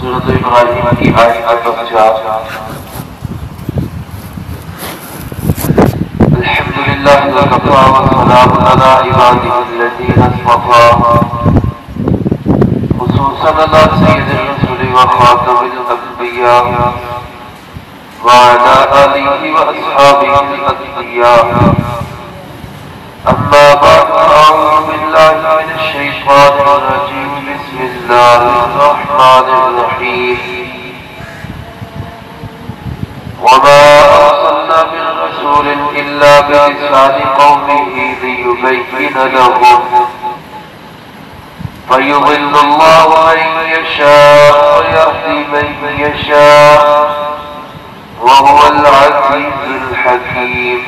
سورۃ ابراہیم کی آیت نمبر 4۔ الحمد للہ وکفی والسلام علی عبادہ الذین اصطفی، خصوصا علی سید الرسل وخاتم الانبیاء وعلی آلہ واصحابہ الاتقیاء، اما بعد اعوذ باللہ من الشیطان الرجیم، بسم اللہ الرحمن الرحیم۔ وما أرسلنا من رسول إلا بلسان قومه ليبين لهم، فيضل الله من يشاء ويهدي من يشاء، وهو العزيز الحكيم۔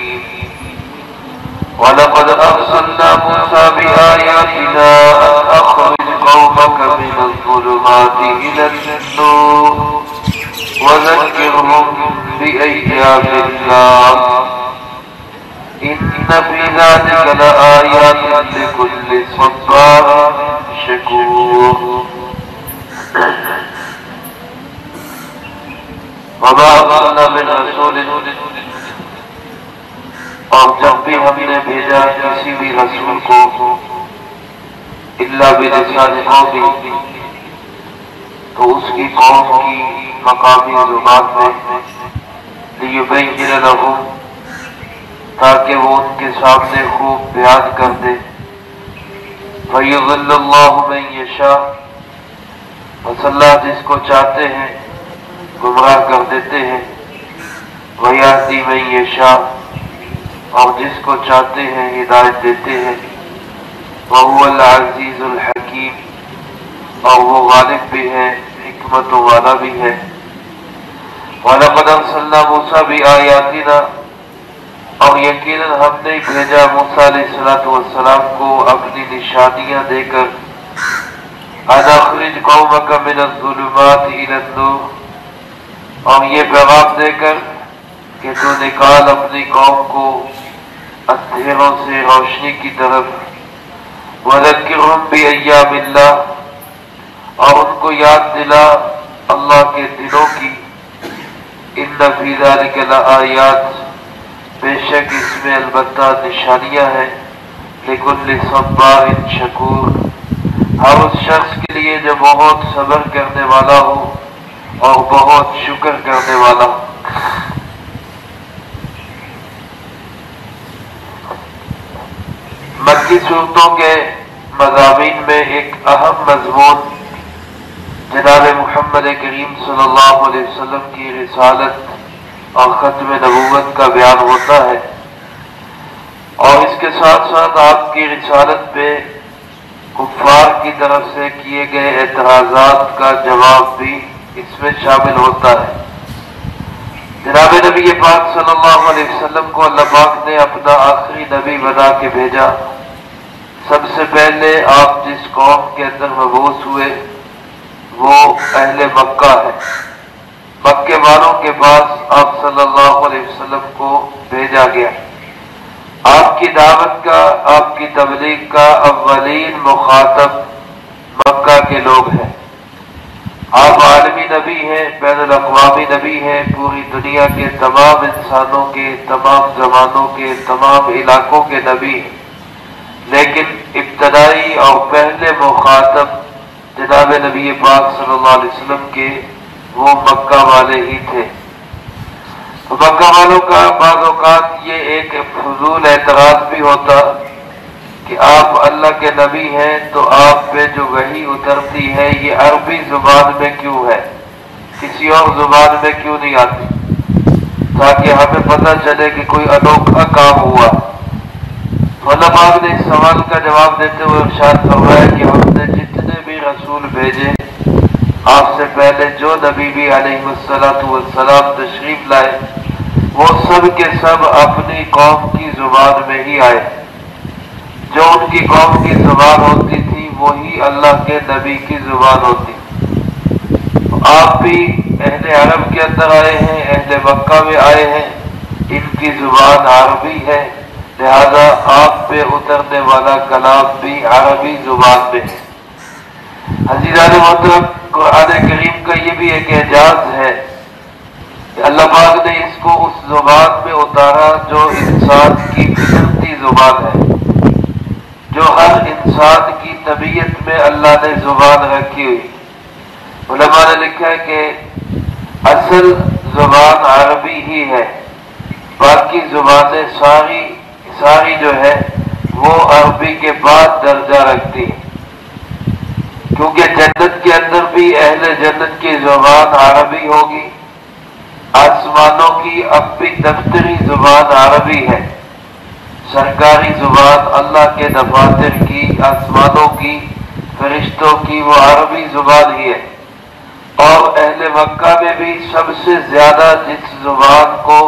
ولقد أرسلنا موسى بآياتنا أن أخرج قومك من الظلمات إلى النور وذكرهم بأيام الله، إن في ذلك لآيات لكل صبار شكور۔ وما أرسلنا من رسول، اور جب بھی ہم نے بھیجا کسی بھی رسول کو الا بلسان قومہ، تو اس کی قوم کی مقامی زبان میں، لیبین لہم، تاکہ وہ ان کے سامنے خوب بیان کر دے، فیضل اللہ من یشاء، بس اللہ جس کو چاہتے ہیں گمراہ کر دیتے ہیں، ویہدی من یشاء، اور جس کو چاہتے ہیں ہدایت دیتے ہیں، وَهُوَ الْعَزِيزُ الْحَكِيمُ، اور وہ غالب بھی ہے، حکمت والا بھی ہے۔ وَلَقَدْ أَرْسَلْنَا مُوسَىٰ بِآيَاتِنَا، اور یقیناً ہم نے بھیجا موسیٰ علیہ السلام کو اپنی نشانیاں دے کر، أَنْ أَخْرِجْ قَوْمَكَ مِنَ الظُّلُمَاتِ إِلَى النُّورِ، اور یہ پیغام دے کر کہ تو نکال اپنی قوم کو اندھیروں سے روشنی کی طرف، وَذَكِّرْهُمْ بِأَيَّامِ اللَّهِ، اور ان کو یاد دلا اللہ کے دنوں کی، إِنَّ فِي ذَلِكَ لَآيَاتٍ، بے شک اس میں البتہ نشانیاں ہیں، لِكُلِّ صَبَّارٍ شَكُورٍ، ہر اس شخص کے لیے جو بہت صبر کرنے والا ہو اور بہت شکر کرنے والا ہو۔ مکی صورتوں کے مضامین میں ایک اہم مضمون جناب محمد کریم صلی اللہ علیہ وسلم کی رسالت اور ختم نبوت کا بیان ہوتا ہے، اور اس کے ساتھ ساتھ آپ کی رسالت پہ کفار کی طرف سے کیے گئے اعتراضات کا جواب بھی اس میں شامل ہوتا ہے۔ جناب نبی پاک صلی اللہ علیہ وسلم کو اللہ پاک نے اپنا آخری نبی بنا کے بھیجا۔ سب سے پہلے آپ جس قوم کے اندر مبعوث ہوئے وہ اہل مکہ ہے۔ مکے والوں کے پاس آپ صلی اللہ علیہ وسلم کو بھیجا گیا۔ آپ کی دعوت کا، آپ کی تبلیغ کا اولین مخاطب مکہ کے لوگ ہیں۔ آپ عالمی نبی ہیں، بین الاقوامی نبی ہیں، پوری دنیا کے تمام انسانوں کے، تمام زمانوں کے، تمام علاقوں کے نبی ہیں، لیکن ابتدائی اور پہلے مخاطب جناب نبی پاک صلی اللہ علیہ وسلم کے وہ مکہ والے ہی تھے۔ تو مکہ والوں کا بعض اوقات یہ ایک فضول اعتراض بھی ہوتا کہ آپ اللہ کے نبی ہیں تو آپ پہ جو وحی اترتی ہے یہ عربی زبان میں کیوں ہے، کسی اور زبان میں کیوں نہیں آتی، تاکہ ہمیں پتہ چلے کہ کوئی انوکھا کام ہوا۔ اللہ پاک نے اس سوال کا جواب دیتے ہوئے ارشاد فرمایا کہ ہم نے جتنے بھی رسول بھیجے، آپ سے پہلے جو نبی بھی علیہ السلام تشریف لائے، وہ سب کے سب اپنی قوم کی زبان میں ہی آئے۔ جو ان کی قوم کی زبان ہوتی تھی وہی اللہ کے نبی کی زبان ہوتی۔ آپ بھی اہل عرب کے اندر آئے ہیں، اہل مکہ میں آئے ہیں، ان کی زبان عربی ہے، لہذا آپ پہ اترنے والا کلام بھی عربی زبان میں ہے۔ عزیزان محترم، قرآن کریم کا یہ بھی ایک اعجاز ہے کہ اللہ پاک نے اس کو اس زبان میں اتارا جو انسان کی فطرتی زبان ہے، جو ہر انسان کی طبیعت میں اللہ نے زبان رکھی ہوئی۔ علماء نے لکھا ہے کہ اصل زبان عربی ہی ہے، باقی زبانیں ساری جو ہے وہ عربی کے بعد درجہ رکھتی ہیں، کیونکہ جنت کے اندر بھی اہل جنت کی زبان عربی ہوگی، آسمانوں کی اب بھی دفتری زبان عربی ہے، سرکاری زبان اللہ کے دفاتر کی، آسمانوں کی، فرشتوں کی وہ عربی زبان ہی ہے۔ اور اہل مکہ میں بھی سب سے زیادہ جس زبان کو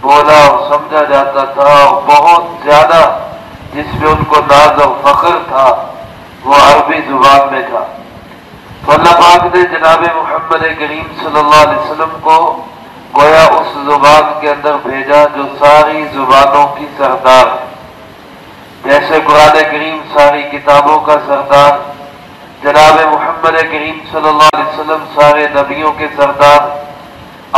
بولا اور سمجھا جاتا تھا اور بہت زیادہ جس میں ان کو ناز و فخر تھا وہ عربی زبان میں تھا۔ تو اللہ پاک نے جناب محمد کریم صلی اللہ علیہ وسلم کو گویا اس زبان کے اندر بھیجا جو ساری زبانوں کی سردار ہے، جیسے قرآن کریم ساری کتابوں کا سردار، جناب محمد کریم صلی اللہ علیہ وسلم سارے نبیوں کے سردار،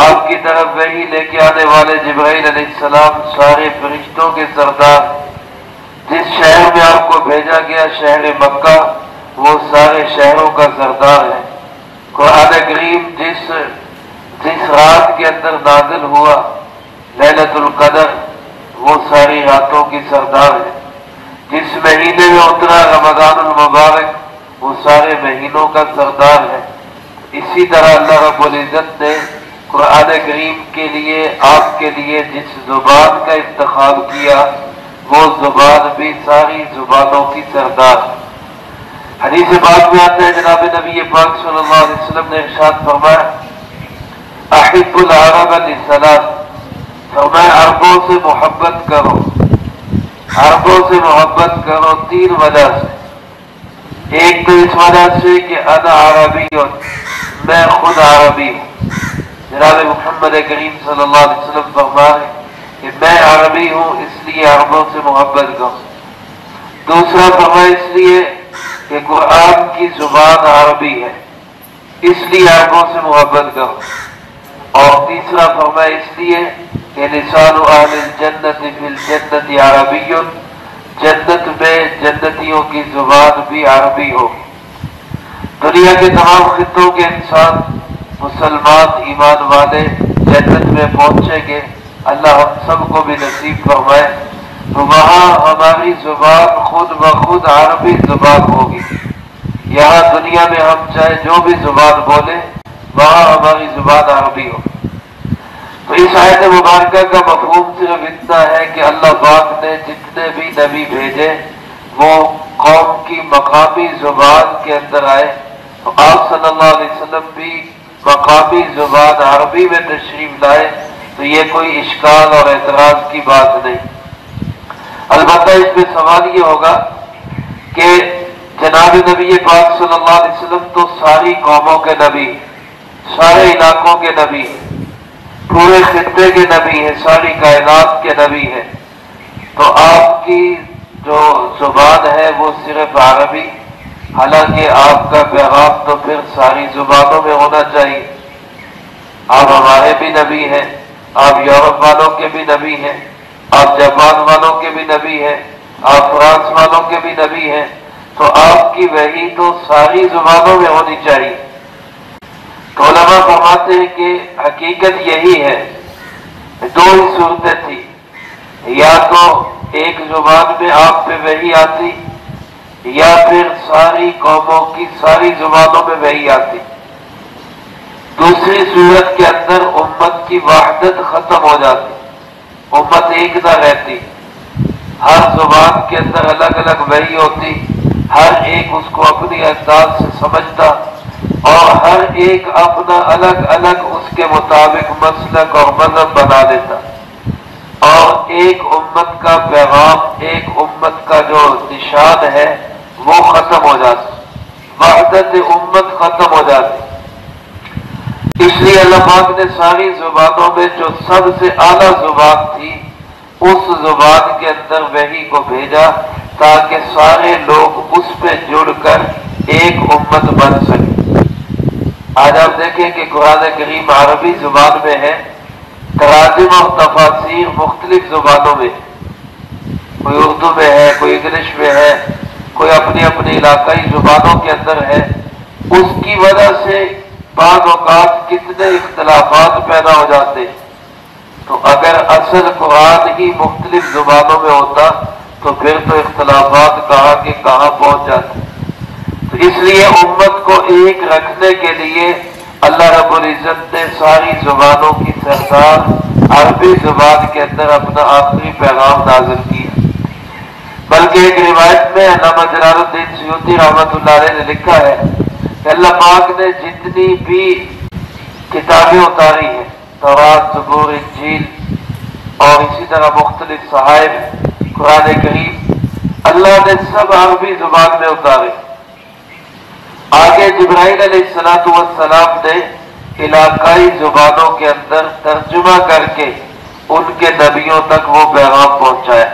آپ کی طرف وحی لے کے آنے والے جبرائیل علیہ السلام سارے فرشتوں کے سردار، جس شہر میں آپ کو بھیجا گیا شہر مکہ وہ سارے شہروں کا سردار ہے۔ قرآن کریم جس رات کے اندر نازل ہوا لیلۃ القدر وہ ساری راتوں کی سردار ہے، جس مہینے میں اترا رمضان المبارک وہ سارے مہینوں کا سردار ہے۔ اسی طرح اللہ رب العزت نے قرآن کریم کے لیے آپ کے لیے جس زبان کا انتخاب کیا وہ زبان بھی ساری زبانوں کی سردار ہے۔ حدیث پاک میں آتا ہے جناب نبی پاک صلی اللہ علیہ وسلم نے ارشاد فرمایا احب العرب لثلاث، فرمایا عربوں سے محبت کرو، عربوں سے محبت کرو تین وجہ سے۔ ایک تو اس وجہ سے کہ انا عربی میں خود عربی ہوں، جناب محمد کریم صلی اللہ علیہ وسلم فرمائے کہ میں عربی ہوں اس لیے عربوں سے محبت کروں۔ دوسرا فرمایا اس لیے کہ قرآن کی زبان عربی ہے اس لیے عربوں سے محبت کروں، اور تیسرا فرمایا اس لیے کہ لسان اہل الجنت فی الجنت عربی، جنت میں جنتیوں کی زبان بھی عربی ہو۔ دنیا کے تمام خطوں کے انسان مسلمان ایمان والے جنت میں پہنچیں گے، اللہ ہم سب کو بھی نصیب فرمائے، تو وہاں ہماری زبان خود بخود عربی زبان ہوگی۔ یہاں دنیا میں ہم چاہے جو بھی زبان بولے وہاں ہماری زبان عربی ہو۔ تو اس آیت مبارکہ کا مفہوم صرف اتنا ہے کہ اللہ پاک نے جتنے بھی نبی بھیجے وہ قوم کی مقامی زبان کے اندر آئے، تو آپ صلی اللہ علیہ وسلم بھی مقامی زبان عربی میں تشریف لائے، تو یہ کوئی اشکال اور اعتراض کی بات نہیں۔ البتہ اس میں سوال یہ ہوگا کہ جناب نبی پاک صلی اللہ علیہ وسلم تو ساری قوموں کے نبی، سارے علاقوں کے نبی، پورے خطے کے نبی ہیں، ساری کائنات کے نبی ہیں، تو آپ کی جو زبان ہے وہ صرف عربی، حالانکہ آپ کا پیغام تو پھر ساری زبانوں میں ہونا چاہیے۔ آپ ہمارے بھی نبی ہیں، آپ یورپ والوں کے بھی نبی ہیں، آپ جاپان والوں کے بھی نبی ہیں، آپ فرانس والوں کے بھی نبی ہیں، تو آپ کی وحی تو ساری زبانوں میں ہونی چاہیے۔ تو علماء فرماتے ہیں کہ حقیقت یہی ہے، دو ہی صورتیں تھی، یا تو ایک زبان میں آپ پہ وحی آتی یا پھر ساری قوموں کی ساری زبانوں میں وحی آتی۔ دوسری صورت کے اندر امت کی وحدت ختم ہو جاتی، امت ایک نہ رہتی، ہر زبان کے اندر الگ الگ وحی ہوتی، ہر ایک اس کو اپنی انداز سے سمجھتا اور ہر ایک اپنا الگ الگ اس کے مطابق مسلک اور مذہب بنا دیتا، اور ایک امت کا پیغام، ایک امت کا جو نشان ہے وہ ختم ہو جاتا، وحدت امت ختم ہو جاتی۔ اس لیے اللہ پاک نے ساری زبانوں میں جو سب سے اعلیٰ زبان تھی اس زبان کے اندر وحی کو بھیجا تاکہ سارے لوگ اس پہ جڑ کر ایک امت بن سکیں۔ آج آپ دیکھیں کہ قرآن کریم عربی زبان میں ہے، تراجم اور تفاسیر مختلف زبانوں میں، کوئی اردو میں ہے، کوئی انگلش میں ہے، کوئی اپنی اپنی علاقائی زبانوں کے اندر ہے۔ اس کی وجہ سے بعض اوقات کتنے اختلافات پیدا ہو جاتے ہیں۔ تو اگر اصل قرآن ہی مختلف زبانوں میں ہوتا تو پھر تو اختلافات کہاں کے کہاں پہنچ جاتے۔ تو اس لیے امت کو ایک رکھنے کے لیے اللہ رب العزت نے ساری زبانوں کی سردار عربی زبان کے اندر اپنا آخری پیغام نازل کیا۔ بلکہ ایک روایت میں علامہ جلال الدین سیوطی رحمۃ اللہ علیہ نے لکھا ہے کہ اللہ پاک نے جتنی بھی کتابیں اتاری ہیں، تورات، زبور، انجیل اور اسی طرح مختلف صحائف، قرآن کریم، اللہ نے سب عربی زبان میں اتارے۔ آگے جبرائیل علیہ السلام نے علاقائی زبانوں کے اندر ترجمہ کر کے ان کے نبیوں تک وہ پیغام پہنچایا۔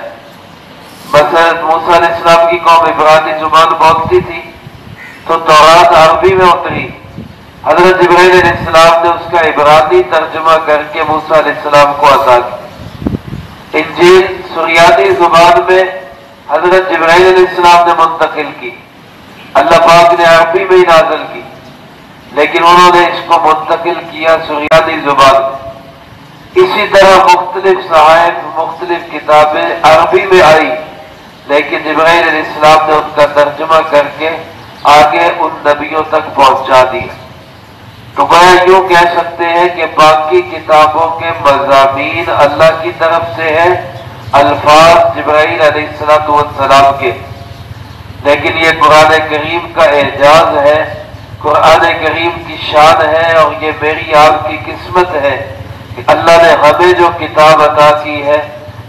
مثلا موسیٰ علیہ السلام کی قوم عبرانی زبان بولتی تھی تو تورات عربی میں اتری، حضرت جبرائیل علیہ السلام نے اس کا عبرانی ترجمہ کر کے موسیٰ علیہ السلام کو عطا کی۔ انجیل سریانی زبان میں حضرت جبرائیل علیہ السلام نے منتقل کی، اللہ پاک نے عربی میں ہی نازل کی، لیکن انہوں نے اس کو منتقل کیا سریانی زبان میں۔ اسی طرح مختلف صحائف، مختلف کتابیں عربی میں آئی، لیکن جبرائیل علیہ السلام نے ان کا ترجمہ کر کے آگے ان نبیوں تک پہنچا دیا۔ تو گویا یوں کہہ سکتے ہیں کہ باقی کتابوں کے مضامین اللہ کی طرف سے ہیں، الفاظ جبرائیل علیہ السلام کے، لیکن یہ قرآن کریم کا اعجاز ہے، قرآن کریم کی شان ہے، اور یہ میری آپ کی قسمت ہے کہ اللہ نے ہمیں جو کتاب عطا کی ہے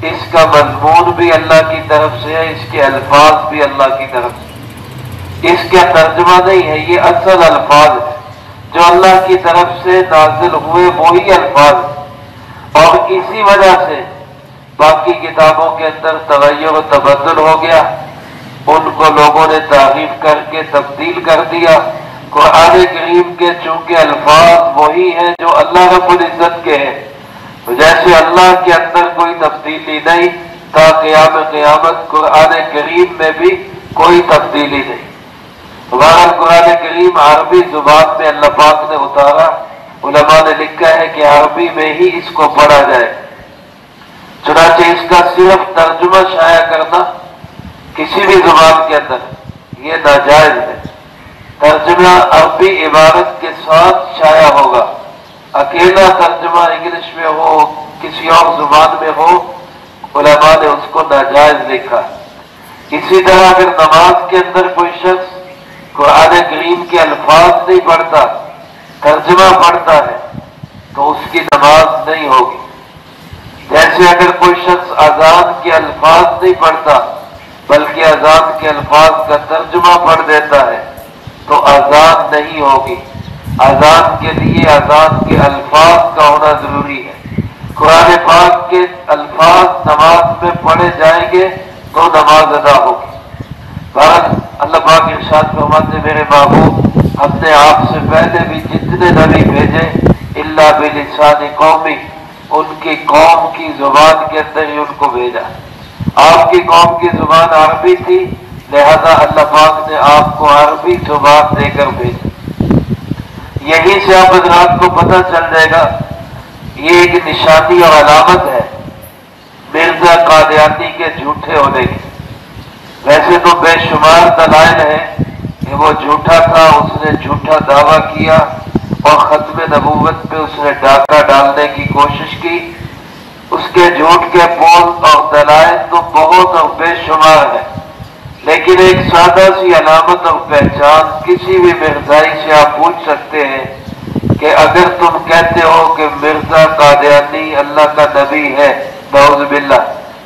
اس کا مضمون بھی اللہ کی طرف سے ہے، اس کے الفاظ بھی اللہ کی طرف سے، اس کا ترجمہ نہیں ہے، یہ اصل الفاظ ہے جو اللہ کی طرف سے نازل ہوئے، وہی الفاظ، اور اسی وجہ سے باقی کتابوں کے اندر تغیر و تبدل ہو گیا، ان کو لوگوں نے تعریف کر کے تبدیل کر دیا۔ قرآن کریم کے چونکہ الفاظ وہی ہیں جو اللہ رب العزت کے ہیں، تو جیسے اللہ کے اندر کوئی تبدیلی نہیں تا قیام قیامت، قرآن کریم میں بھی کوئی تبدیلی نہیں۔ بہرحال قرآن کریم عربی زبان میں اللہ پاک نے اتارا، علماء نے لکھا ہے کہ عربی میں ہی اس کو پڑھا جائے، چنانچہ اس کا صرف ترجمہ شائع کرنا کسی بھی زبان کے اندر یہ ناجائز ہے۔ ترجمہ عربی عبارت کے ساتھ شائع ہوگا، اکیلا ترجمہ انگلش میں ہو، کسی اور زبان میں ہو، علماء نے اس کو ناجائز لکھا۔ اسی طرح اگر نماز کے اندر کوئی شخص قرآن کریم کے الفاظ نہیں پڑھتا، ترجمہ پڑھتا ہے تو اس کی نماز نہیں ہوگی۔ جیسے اگر کوئی شخص اذان کے الفاظ نہیں پڑھتا بلکہ اذان کے الفاظ کا ترجمہ پڑھ دیتا ہے تو اذان نہیں ہوگی۔ اذان کے لیے اذان کے الفاظ کا ہونا ضروری ہے۔ قرآن پاک کے الفاظ نماز میں پڑھے جائیں گے تو نماز ادا ہوگی۔ بہرحال اللہ پاک ارشاد فرماتے، میرے محبوب ہم نے آپ سے پہلے بھی جتنے نبی بھیجے الا بلسان قومی، ان کی قوم کی زبان کے اندر ہی ان کو بھیجا۔ آپ کی قوم کی زبان عربی تھی، لہذا اللہ پاک نے آپ کو عربی زبان دے کر بھیجا۔ یہیں سے آپ حضرات کو پتہ چل جائے گا، یہ ایک نشانی اور علامت ہے مرزا قادیانی کے جھوٹے ہونے کی۔ ویسے تو بے شمار دلائل ہیں کہ وہ جھوٹا تھا، اس نے جھوٹا دعویٰ کیا اور ختم نبوت پہ اس نے ڈاکہ ڈالنے کی کوشش کی۔ اس کے جھوٹ کے پول اور دلائل تو بہت اور بے شمار ہیں، لیکن ایک سادہ سی علامت اور پہچان کسی بھی مرزائی سے آپ پوچھ سکتے ہیں کہ اگر تم کہتے ہو کہ مرزا قادیانی اللہ کا نبی ہے، نعوذ باللہ،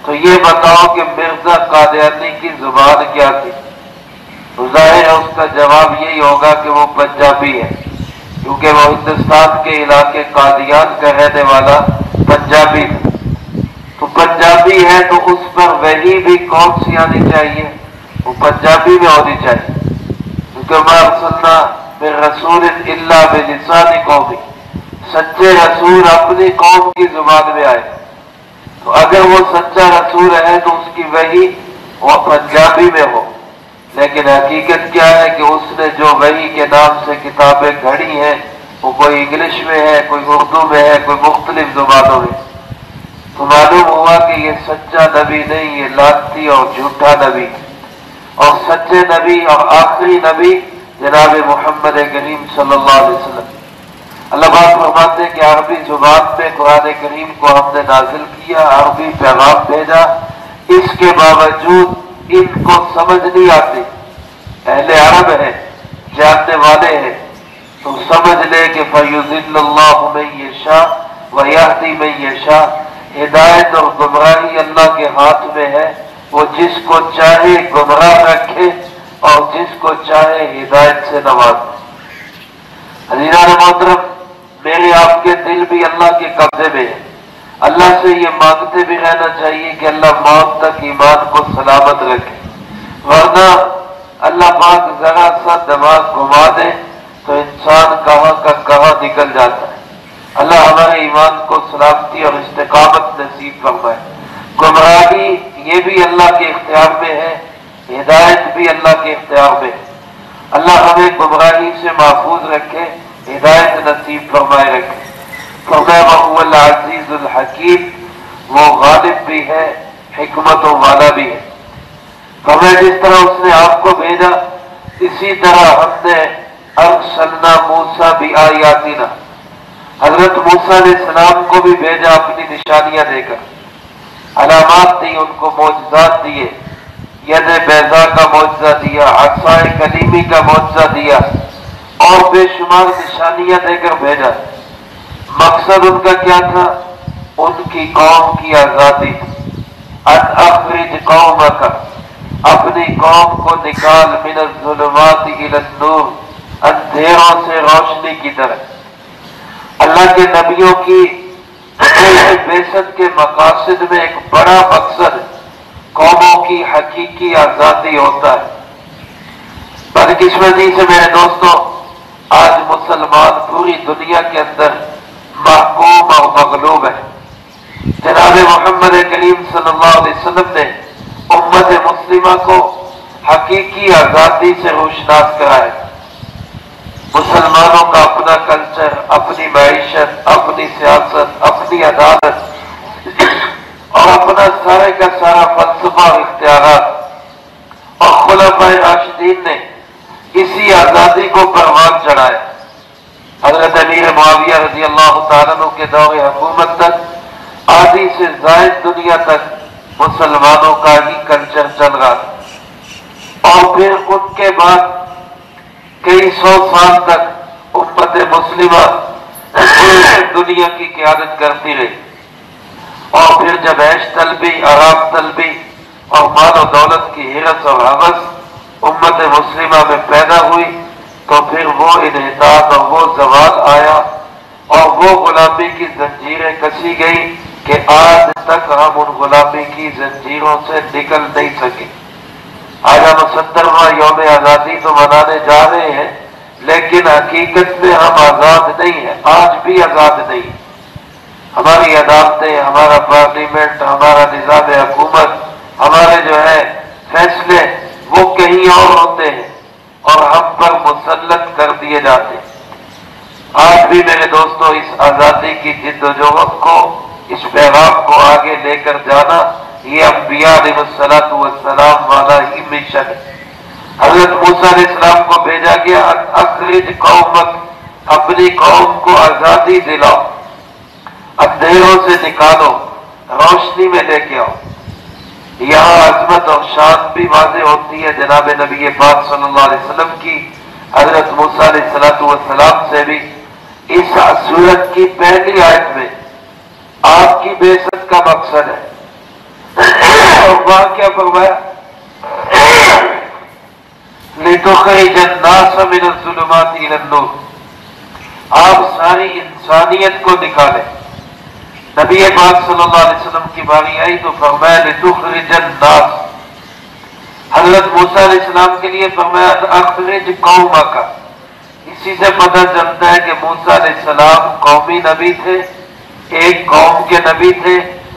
تو یہ بتاؤ کہ مرزا قادیانی کی زبان کیا تھی؟ تو ظاہر ہے اس کا جواب یہی ہوگا کہ وہ پنجابی ہے، کیونکہ وہ ہندوستان کے علاقے قادیان کا رہنے والا پنجابی تھا۔ تو پنجابی ہے تو اس پر وحی بھی کون سی آنی چاہیے؟ وہ پنجابی میں ہونی چاہیے، کیونکہ ما ارسلنا من رسول الا بلسان قومی، سچے رسول اپنی قوم کی زبان میں آئے۔ تو اگر وہ سچا رسول ہے تو اس کی وحی وہ پنجابی میں ہو، لیکن حقیقت کیا ہے کہ اس نے جو وحی کے نام سے کتابیں گھڑی ہیں وہ کوئی انگلش میں ہے، کوئی اردو میں ہے، کوئی مختلف زبانوں میں۔ تو معلوم ہوا کہ یہ سچا نبی نہیں، یہ لاتی اور جھوٹا نبی، اور سچے نبی اور آخری نبی جناب محمد کریم صلی اللہ علیہ وسلم۔ اللہ پاک فرماتے ہیں کہ عربی زبان میں قرآن کریم کو ہم نے نازل کیا، عربی پیغام بھیجا، اس کے باوجود ان کو سمجھ نہیں آتی۔ اہل عرب ہے، جاننے والے ہیں، تو سمجھ لے کہ فَيُضِلُّ اللَّهُ مَن يَشَاءُ وَيَهْدِي مَن يَشَاءُ، ہدایت اور گمراہی اللہ کے ہاتھ میں ہے، وہ جس کو چاہے گمراہ رکھے اور جس کو چاہے ہدایت سے نوازے۔ حضرات محترم، میرے آپ کے دل بھی اللہ کے قبضے میں ہے۔ اللہ سے یہ مانگتے بھی رہنا چاہیے کہ اللہ موت تک ایمان کو سلامت رکھے، ورنہ اللہ پاک ذرا سا دماغ گھما دے تو انسان کہاں کا کہاں نکل جاتا ہے۔ اللہ ہمارے ایمان کو سلامتی اور استقامت نصیب فرمائے۔ گمراہی یہ بھی اللہ کے اختیار میں ہے، ہدایت بھی اللہ کے اختیار میں ہے۔ اللہ ہمیں گمراہی سے محفوظ رکھے، ہدایت نصیب فرمائے رکھے۔ فرمایا وَهُوَ الْعَزِيزُ الْحَكِيمُ، وہ غالب بھی ہے، حکمتوں والا بھی ہے۔ فرمایا جس طرح اس نے آپ کو بھیجا اسی طرح ہم نے ارسلنا موسیٰ بآیاتنا، حضرت موسیٰ علیہ السلام کو بھی بھیجا اپنی نشانیاں دے کر، علامات دی، ان کو معجزات دیے، ید بیضا کا معجزہ دیا، عصائے کلیمی کا معجزہ دیا، اور بے شمار نشانیاں دے کر بھیجا۔ مقصد ان کا کیا تھا؟ ان کی قوم کی آزادی، ان اخرج قومک، اپنی قوم کو نکال، من الظلمات الی النور، اندھیروں سے روشنی کی طرف۔ اللہ کے نبیوں کی بعثت کے مقاصد میں ایک بڑا مقصد قوموں کی حقیقی آزادی ہوتا ہے۔ بدقسمتی سے میرے دوستوں، آج مسلمان پوری دنیا کے اندر محکوم اور مغلوب ہے۔ جناب محمد کریم صلی اللہ علیہ وسلم نے امت مسلمہ کو حقیقی آزادی سے روشناس کرایا۔ مسلمانوں کا اپنا کلچر، اپنی معیشت، اپنی سیاست، اپنی عدالت اور اپنا سارے کا سارا فلسفہ اور اختیارات، اور خلفائے راشدین نے اسی آزادی کو پروان چڑھایا۔ حضرت امیر معاویہ رضی اللہ تعالیٰ عنہ کے دور حکومت تک آدھی سے زائد دنیا تک مسلمانوں کا ہی کلچر چل رہا تھا، اور پھر ان کے بعد کئی سو سال تک امت مسلمہ دنیا کی قیادت کرتی رہی، اور پھر جب عیش طلبی، آرام طلبی اور مال و دولت کی حرص اور ہوس امت مسلمہ میں پیدا ہوئی، تو پھر وہ انحطاط اور وہ زوال آیا، اور وہ غلامی کی زنجیریں کسی گئی کہ آج تک ہم ان غلامی کی زنجیروں سے نکل نہیں سکے۔ آج ہم 70واں یوم آزادی تو منانے جا رہے ہیں، لیکن حقیقت میں ہم آزاد نہیں ہیں، آج بھی آزاد نہیں ہیں۔ ہماری عدالتیں، ہمارا پارلیمنٹ، ہمارا نظام حکومت، ہمارے جو ہے فیصلے وہ کہیں اور ہوتے ہیں اور ہم پر مسلط کر دیے جاتے ہیں۔ آج بھی میرے دوستو اس آزادی کی جد و جہد کو، اس پیغام کو آگے لے کر جانا، یہ انبیاء علیہ السلام والا ہی مشن ہے۔ حضرت موسیٰ علیہ السلام کو بھیجا گیا، اخرج قومک، اپنی قوم کو آزادی دلاؤ، اندھیروں سے نکالو، روشنی میں لے کے آؤ۔ یہاں عظمت اور شان بھی واضح ہوتی ہے جناب نبی پاک صلی اللہ علیہ وسلم کی، حضرت موسیٰ علیہ السلام سے بھی۔ اس سورت کی پہلی آیت میں آپ کی بعثت کا مقصد ہے، اور وہاں کیا فرمایا؟ لِتُخْرِجَ النَّاسَ مِنَ الظُّلُمَاتِ إِلَى النُّورِ، آپ ساری انسانیت کو نکالیں۔ نبی پاک صلی اللہ علیہ وسلم کی باری آئی تو فرمایا لِتُخْرِجَ النَّاسَ، حضرت موسیٰ علیہ السلام کے لیے فرمایا اخرج قومک، اس اسی سے پتہ چلتا ہے کہ موسیٰ علیہ السلام قومی نبی تھے، ایک قوم کے نبی تھے،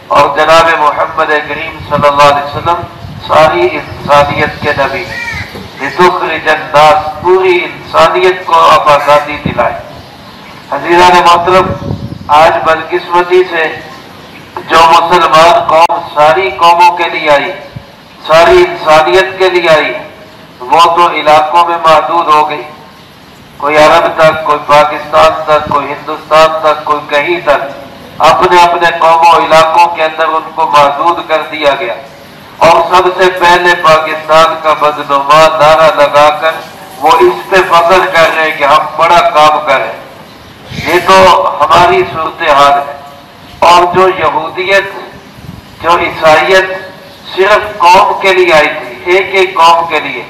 اور جناب محمد کریم صلی اللہ علیہ وسلم ساری انسانیت کے نبی، لتخرج الناس، پوری انسانیت کو آپ آزادی دلائے۔ عزیزان محترم، آج بدقسمتی سے جو مسلمان قوم ساری قوموں کے لیے آئی، ساری انسانیت کے لیے آئی، وہ تو علاقوں میں محدود ہو گئی، کوئی عرب تک، کوئی پاکستان تک، کوئی ہندوستان تک، کوئی کہیں تک، اپنے اپنے قوموں علاقوں کے اندر ان کو محدود کر دیا گیا، اور سب سے پہلے پاکستان کا بدنما نعرہ لگا کر وہ اس پہ فخر کر رہے ہیں کہ ہم بڑا کام کریں۔ یہ تو ہماری صورتحال ہے۔ اور جو یہودیت، جو عیسائیت صرف قوم کے لیے آئی تھی، ایک ایک قوم کے لیے،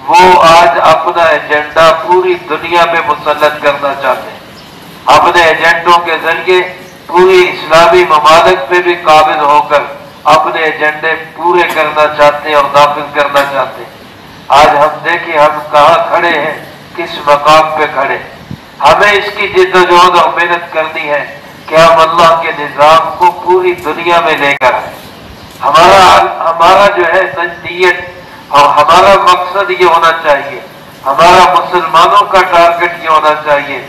وہ آج اپنا ایجنڈا پوری دنیا میں مسلط کرنا چاہتے ہیں۔ اپنے ایجنڈوں کے ذریعے پوری اسلامی ممالک پہ بھی قابض ہو کر اپنے ایجنڈے پورے کرنا چاہتے ہیں اور نافذ کرنا چاہتے ہیں۔ آج ہم دیکھیں ہم کہاں کھڑے ہیں، کس مقام پہ کھڑے ہیں۔ ہمیں اس کی جد و جہد اور محنت کرنی ہے کہ ہم اللہ کے نظام کو پوری دنیا میں لے کر آئیں۔ ہمارا جو ہے نیت اور ہمارا مقصد یہ ہونا چاہیے، ہمارا مسلمانوں کا ٹارگٹ یہ ہونا چاہیے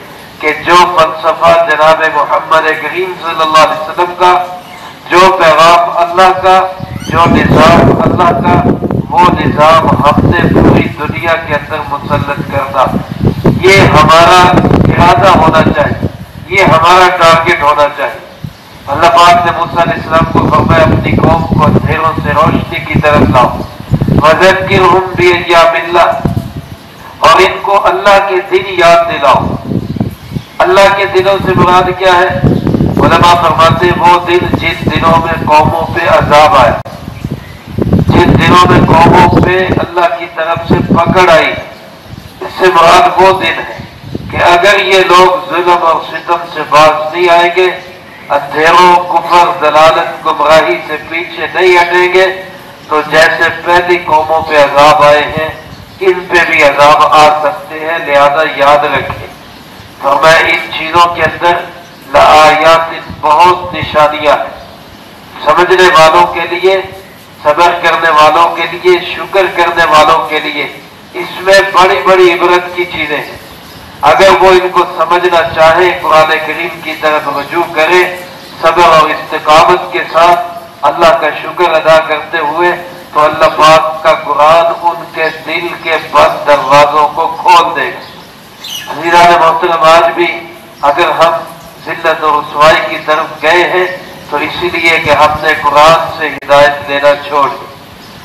کہ جو فلسفہ جناب محمد کریم صلی اللہ علیہ وسلم کا، جو پیغام اللہ کا، جو نظام اللہ کا، وہ نظام ہم نے پوری دنیا کے اندر مسلط کرنا، یہ ہمارا ارادہ ہونا چاہیے، یہ ہمارا ٹارگٹ ہونا چاہیے۔ اللہ پاک نے موسیٰ علیہ السلام کو فرمایا اپنی قوم کو اندھیروں سے روشنی کی طرف لاؤ، وَذَكِّرْهُمْ بِأَيَّامِ اللَّهِ، اور ان کو اللہ کے دن یاد دلاؤ۔ اللہ کے دنوں سے مراد کیا ہے؟ علماء فرماتے ہیں وہ دن جن دنوں میں قوموں پہ عذاب آئے، جن دنوں میں قوموں پہ اللہ کی طرف سے پکڑ آئی، اس سے مراد وہ دن ہے کہ اگر یہ لوگ ظلم اور ستم سے باز نہیں آئیں گے، اندھیروں، کفر، دلالت، گمراہی سے پیچھے نہیں ہٹیں گے، تو جیسے پہلی قوموں پہ عذاب آئے ہیں ان پہ بھی عذاب آ سکتے ہیں، لہذا یاد رکھیں۔ فرمایا ان چیزوں کے اندر لآیات، بہت نشانیاں ہیں، سمجھنے والوں کے لیے، صبر کرنے والوں کے لیے، شکر کرنے والوں کے لیے اس میں بڑی بڑی عبرت کی چیزیں ہیں۔ اگر وہ ان کو سمجھنا چاہیں، قرآن کریم کی طرف رجوع کریں، صبر اور استقامت کے ساتھ اللہ کا شکر ادا کرتے ہوئے، تو اللہ پاک کا قرآن ان کے دل کے بند دروازوں کو کھول دے گا۔ عزیزان محترم، آج بھی اگر ہم ذلت و رسوائی کی طرف گئے ہیں تو اسی لیے کہ ہم نے قرآن سے ہدایت لینا چھوڑ دی۔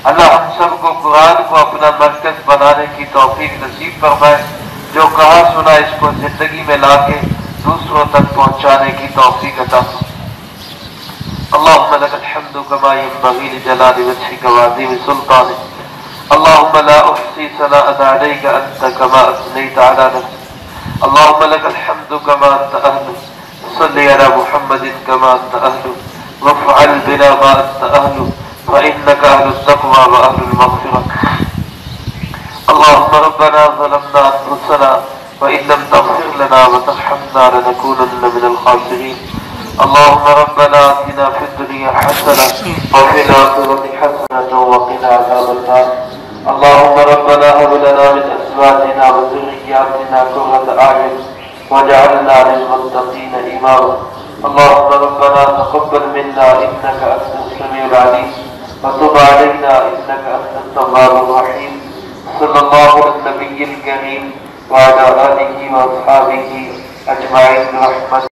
اللہ ہم سب کو قرآن کو اپنا مرکز بنانے کی توفیق نصیب فرمائے، جو کہا سنا اس کو زندگی میں لا کے دوسروں تک پہنچانے کی توفیق عطا فرمائے۔ اللهم لك الحمد كما ينبغي لجلال وجهك وعظيم سلطانك، اللهم لا أحصي ثناء عليك أنت كما أثنيت على نفسك، اللهم لك الحمد كما أنت أهله، صل على محمد كما أنت أهله، وافعل بنا ما أنت أهله، فإنك أهل التقوى وأهل المغفرة۔ اللهم ربنا ظلمنا أنفسنا وإن لم تغفر لنا وترحمنا لنكونن من الخاسرين، اللهم ربنا آتنا في الدنيا حسنة وفي الآخرة حسنة وقنا عذاب النار، اللهم ربنا هب لنا من أزواجنا وذرياتنا قرة أعين واجعلنا للمتقين إماما، اللهم ربنا تقبل منا إنك أنت السميع العليم وتب علينا إنك أنت التواب الرحيم، صلى الله على النبي الكريم وعلى آله وأصحابه أجمعين برحمتك